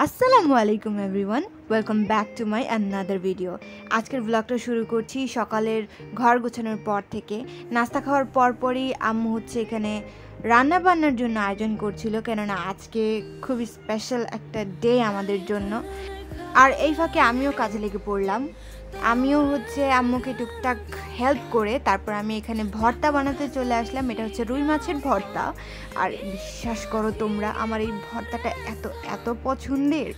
আসসালামু আলাইকুম everyone, welcome back to my another video. আজকের ব্লগটা শুরু করছি সকালের ঘর গোছানোর পর থেকে। নাস্তা খাওয়ার পরপরই আম্মু এখানে রান্না বান্নার জন্য আয়োজন করছিল, কেননা আজকে খুবই স্পেশাল একটা ডে আমাদের জন্য। আর এই ফাঁকে আমিও কাজে লেগে পড়লাম। আমিও আম্মুকে টুকটাক হেল্প করে তারপর আমি এখানে ভর্তা বানাতে চলে আসলাম। এটা রুই মাছের ভর্তা। আর বিশ্বাস করো তোমরা, আমার এই ভর্তাটা এত এত পছন্দের।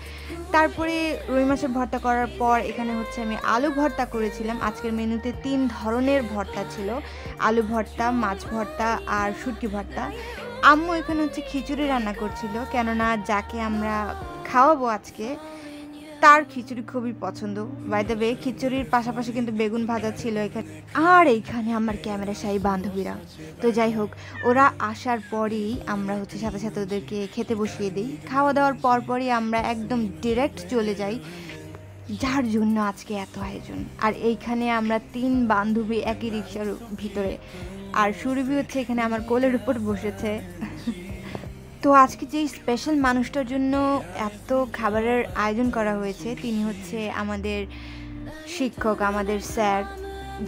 তারপরে রুই মাছের ভর্তা করার পর এখানে আমি আলু ভর্তা করেছিলাম। আজকের মেনুতে 3 ধরনের ভর্তা ছিল: আলু ভর্তা, মাছ ভর্তা আর শুটকি ভর্তা। আম্মু এখানে খিচুড়ি রান্না করছিল, কেননা যাকে আমরা খাওয়াবো আজকে তার খিচুড়ি খুবই পছন্দ। বাই দ্য ওয়ে, খিচুড়ির পাশাপাশি কিন্তু বেগুন ভাজা ছিল এখানে। আর এইখানে আমার ক্যামেরা শাহী বান্ধবীরা। তো যাই হোক, ওরা আসার পরেই আমরা সাথে সাথে ওদেরকে খেতে বসিয়ে দিই। খাওয়া দাওয়ার পরপরই আমরা একদম ডিরেক্ট চলে যাই, যার জন্য আজকে এত আয়োজন। আর এইখানে আমরা 3 বান্ধবী একই রিক্সার ভিতরে। আর সুরভি এখানে আমার কোলের উপর বসেছে। তো আজকে যেই স্পেশাল মানুষটার জন্য এত খাবারের আয়োজন করা হয়েছে, তিনি আমাদের শিক্ষক, আমাদের স্যার,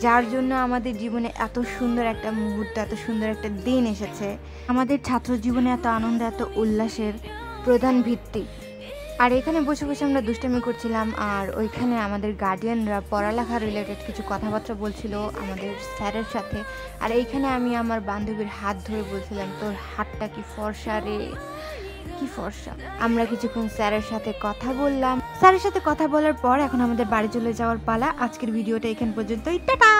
যার জন্য আমাদের জীবনে এত সুন্দর একটা মুহূর্ত, এত সুন্দর একটা দিন এসেছে। আমাদের ছাত্র জীবনে এত আনন্দ, এত উল্লাসের প্রধান ভিত্তি। আর এখানে বসে বসে আমরা দুষ্টামি করছিলাম, আর ওইখানে আমাদের গার্ডিয়ানরা পড়ালেখা রিলেটেড কিছু কথাবার্তা বলছিল আমাদের স্যারের সাথে। আর এইখানে আমি আমার বান্ধবীর হাত ধরে বলছিলাম, তোর হাতটা কি ফর্সা রে, কি ফর্সা। আমরা কিছুক্ষণ স্যারের সাথে কথা বললাম। স্যারের সাথে কথা বলার পর এখন আমাদের বাড়ি চলে যাওয়ার পালা। আজকের ভিডিওটা এখান পর্যন্তই, টাটা।